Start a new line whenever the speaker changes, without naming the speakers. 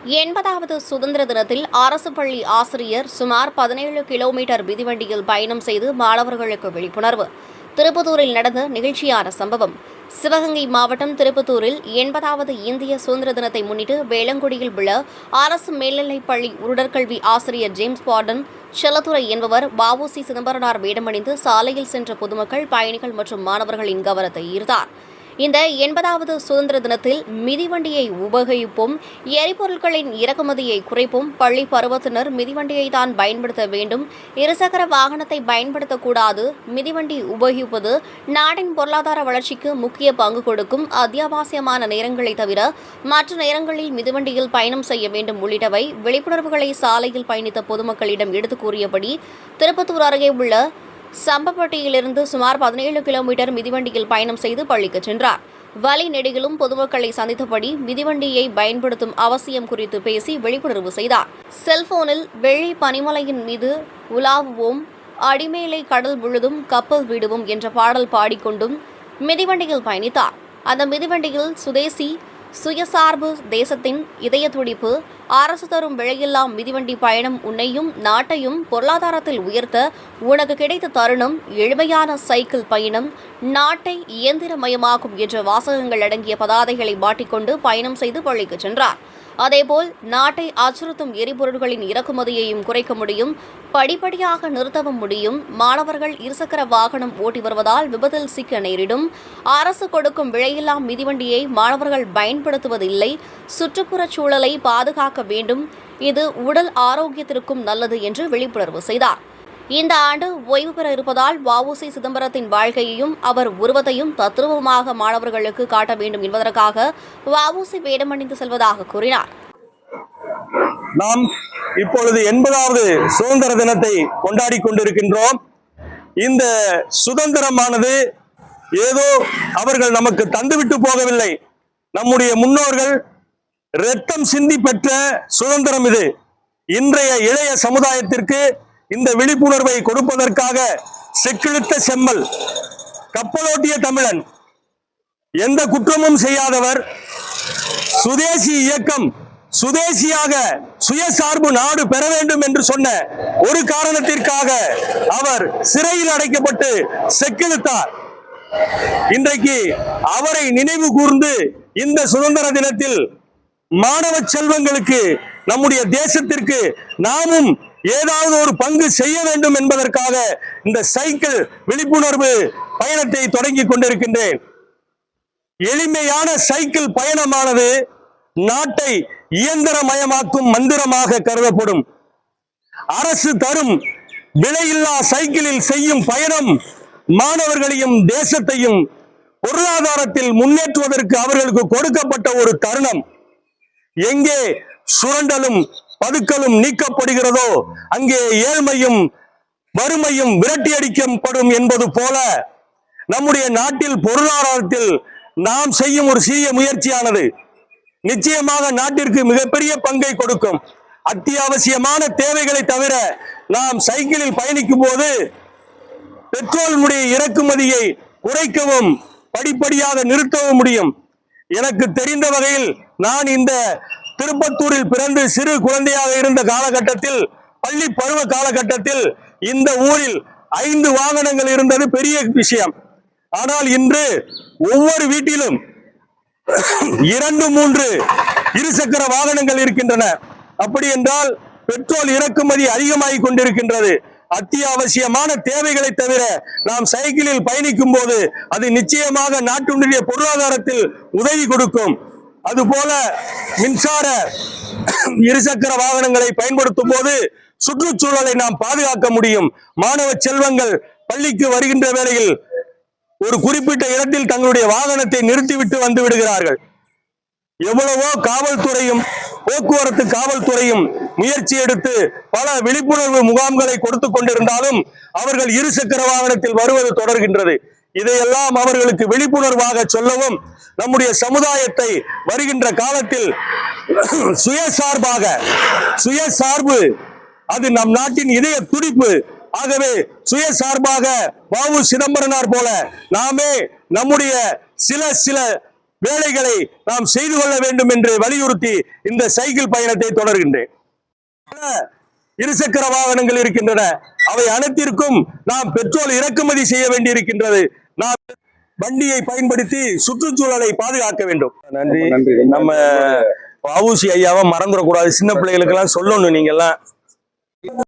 80வது சுதந்திர தினத்தில் அரசு பள்ளி ஆசிரியர் சுமார் 17 கிலோமீட்டர் மிதிவண்டியில் பயணம் செய்து மாணவர்களுக்கு விழிப்புணர்வு. திருப்பத்தூரில் நடந்த நிகழ்ச்சியான சம்பவம். சிவகங்கை மாவட்டம் திருப்பத்தூரில் 80வது இந்திய சுதந்திர தினத்தை முன்னிட்டு வேளங்குடியில் உள்ள அரசு மேல்நிலைப் பள்ளி உடற்கல்வி ஆசிரியர் ஜேம்ஸ் பாடன் செல்லத்துறை என்பவர் வ.உ.சி. சிதம்பரனார் வேடமணிந்து சாலையில் சென்ற பொதுமக்கள், பயணிகள் மற்றும் மாணவர்களின் கவனத்தை ஈர்த்தார். இந்த 80வது சுதந்திர தினத்தில் மிதிவண்டியை உபயோகிப்போம், எரிபொருட்களின் இறக்குமதியை குறைப்போம், பள்ளி பருவத்தினர் மிதிவண்டியை தான் பயன்படுத்த வேண்டும், இருசக்கர வாகனத்தை பயன்படுத்தக்கூடாது, மிதிவண்டி உபயோகிப்பது நாட்டின் பொருளாதார வளர்ச்சிக்கு முக்கிய பங்கு கொடுக்கும், அத்தியாவசியமான நேரங்களை தவிர மற்ற நேரங்களில் மிதிவண்டியில் பயணம் செய்ய வேண்டும் உள்ளிட்டவை விழிப்புணர்வுகளை சாலையில் பயணித்த பொதுமக்களிடம் எடுத்துக் கூறியபடி திருப்பத்தூர் அருகே உள்ள சம்பப்பட்டியிலிருந்து சுமார் 17 கிலோமீட்டர் மிதிவண்டியில் பயணம் செய்து பள்ளிக்கு சென்றார். வழி நெடுகிலும் பொதுமக்களை சந்தித்தபடி மிதிவண்டியை பயன்படுத்தும் அவசியம் குறித்து பேசி விழிப்புணர்வு செய்தார். செல்போனில் வெள்ளி பனிமலையின் மீது உலாவுவோம், அடிமேலை கடல் முழுதும் கப்பல் விடுவோம் என்ற பாடல் பாடிக்கொண்டும் மிதிவண்டியில் பயணித்தார். அந்த மிதிவண்டியில் சுதேசி, சுயசார்பு, தேசத்தின் இதய துடிப்பு, அரசு தரும் விலையில்லா மிதிவண்டி பயணம் உன்னையும் நாட்டையும் பொருளாதாரத்தில் உயர்த்த உனக்கு கிடைத்த தருணம், எளிமையான சைக்கிள் பயணம் நாட்டை இயந்திரமயமாக்கும் என்ற வாசகங்கள் அடங்கிய பதாதைகளை மாட்டிக்கொண்டு பயணம் செய்து பள்ளிக்கு சென்றார். அதேபோல் நாட்டை அச்சுறுத்தும் எரிபொருட்களின் இறக்குமதியையும் குறைக்க முடியும், படிப்படியாக நிறுத்தவும் முடியும், மாணவர்கள் இருசக்கர வாகனம் ஓட்டி வருவதால் விபத்தில் சிக்க நேரிடும், அரசு கொடுக்கும் விலையில்லா மிதிவண்டியை மாணவர்கள் பயன்படுத்துவதில்லை, சுற்றுப்புறச் சூழலை பாதுகாக்க வேண்டும், இது உடல் ஆரோக்கியத்திற்கும் நல்லது என்று விழிப்புணர்வு செய்தார். இந்த ஆண்டு ஓய்வு பெற இருப்பதால் வ.உ.சி. சிதம்பரத்தின் வாழ்க்கையையும் அவர் உருவத்தையும் தத்ரூபமாக மாணவர்களுக்கு காட்ட வேண்டும் என்பதற்காக வ.உ.சி. வேடமணிந்து செல்வதாக கூறினார்.
நாம் இப்பொழுது 80வது சுதந்திர தினத்தை கொண்டாடி கொண்டிருக்கின்றோம். இந்த சுதந்திரமானது ஏதோ அவர்கள் நமக்கு தந்துவிட்டு போகவில்லை. நம்முடைய முன்னோர்கள் இரத்தம் சிந்தி பெற்ற சுதந்திரம் இது. இன்றைய இளைய சமுதாயத்திற்கு இந்த விழிப்புணர்வை கொடுப்பதற்காக செக்கிழுத்த செம்மல், கப்பலோட்டிய தமிழன், எந்த குற்றமும் செய்யாதவர், சுதேசி இயக்கம், சுதேசியாக சுயசார்பு நாடு பெற வேண்டும் என்று சொன்ன ஒரு காரணத்திற்காக அவர் சிறையில் அடைக்கப்பட்டு செக்கிழுத்தார். இன்றைக்கு அவரை நினைவு கூர்ந்து இந்த சுதந்திர தினத்தில் மாணவ செல்வங்களுக்கு, நம்முடைய தேசத்திற்கு நாமும் ஏதாவது ஒரு பங்கு செய்ய வேண்டும் என்பதற்காக இந்த சைக்கிள் விழிப்புணர்வு பயணத்தை தொடங்கி கொண்டிருக்கின்றேன். எளிமையான சைக்கிள் பயணமானது நாட்டை இயந்திரமயமாக்கும் மந்திரமாக கருதப்படும். அரசு தரும் விலையில்லா சைக்கிளில் செய்யும் பயணம் மாணவர்களையும் தேசத்தையும் பொருளாதாரத்தில் முன்னேற்றுவதற்கு அவர்களுக்கு கொடுக்கப்பட்ட ஒரு தருணம். எங்கே சுரண்டலும் பதுக்கலும் நீக்கப்படுகிறதோ அங்கே ஏழ்மையும் வறுமையும் விரட்டியடிக்கப்படும் என்பது போல நம்முடைய நாட்டில் பொருளாதாரத்தில் நாம் செய்யும் ஒரு சிறிய முயற்சியானது நிச்சயமாக நாட்டிற்கு மிகப்பெரிய பங்கை கொடுக்கும். அத்தியாவசியமான தேவைகளை தவிர நாம் சைக்கிளில் பயணிக்கும் போது பெட்ரோலினுடைய இறக்குமதியை குறைக்கவும் படிப்படியாக நிறுத்தவும் முடியும். எனக்கு தெரிந்த வகையில் நான் இந்த திருப்பத்தூரில் பிறந்து சிறு குழந்தையாக இருந்த காலகட்டத்தில், பள்ளி பருவ காலகட்டத்தில் இந்த ஊரில் 5 வாகனங்கள் இருந்தது பெரிய விஷயம். ஆனால் இன்று ஒவ்வொரு வீட்டிலும் 2-3 இருசக்கர வாகனங்கள் இருக்கின்றன. அப்படி என்றால் பெட்ரோல் இறக்குமதி அதிகமாகிக் கொண்டிருக்கின்றது. அத்தியாவசியமான தேவைகளை தவிர நாம் சைக்கிளில் பயணிக்கும் போது அது நிச்சயமாக நாட்டினுடைய பொருளாதாரத்தில் உதவி கொடுக்கும். அதுபோல மின்சார இருசக்கர வாகனங்களை பயன்படுத்தும் போது சுற்றுச்சூழலை நாம் பாதுகாக்க முடியும். மாணவ செல்வங்கள் பள்ளிக்கு வருகின்ற வேளையில் ஒரு குறிப்பிட்ட இடத்தில் தங்களுடைய வாகனத்தை நிறுத்திவிட்டு வந்து விடுகிறார்கள். எவ்வளவோ காவல்துறையும் போக்குவரத்து காவல்துறையும் முயற்சி எடுத்து பல விழிப்புணர்வு முகாம்களை கொடுத்து கொண்டிருந்தாலும் அவர்கள் இருசக்கர வாகனத்தில் வருவது தொடர்கின்றது. இதையெல்லாம் அவர்களுக்கு விழிப்புணர்வாக சொல்லவும், நம்முடைய சமுதாயத்தை வருகின்ற காலத்தில் சுயசார்பு அது நம் நாட்டின் இதய துடிப்பு. ஆகவே சுயசார்பாக வ.உ. சிதம்பரனார் போல நாமே நம்முடைய சில வேலைகளை நாம் செய்து கொள்ள வேண்டும் என்று வலியுறுத்தி இந்த சைக்கிள் பயணத்தை தொடர்கின்றேன். இருசக்கர வாகனங்கள் இருக்கின்றன, அவை அனைத்திற்கும் நாம் பெட்ரோல் இறக்குமதி செய்ய வேண்டியிருக்கின்றது. நாம் வண்டியை பயன்படுத்தி சுற்றுச்சூழலை பாதுகாக்க வேண்டும். நன்றி. நம்ம வஉசி ஐயாவை மறந்துடக்கூடாது. சின்ன பிள்ளைகளுக்கு எல்லாம் சொல்லணும். நீங்க எல்லாம்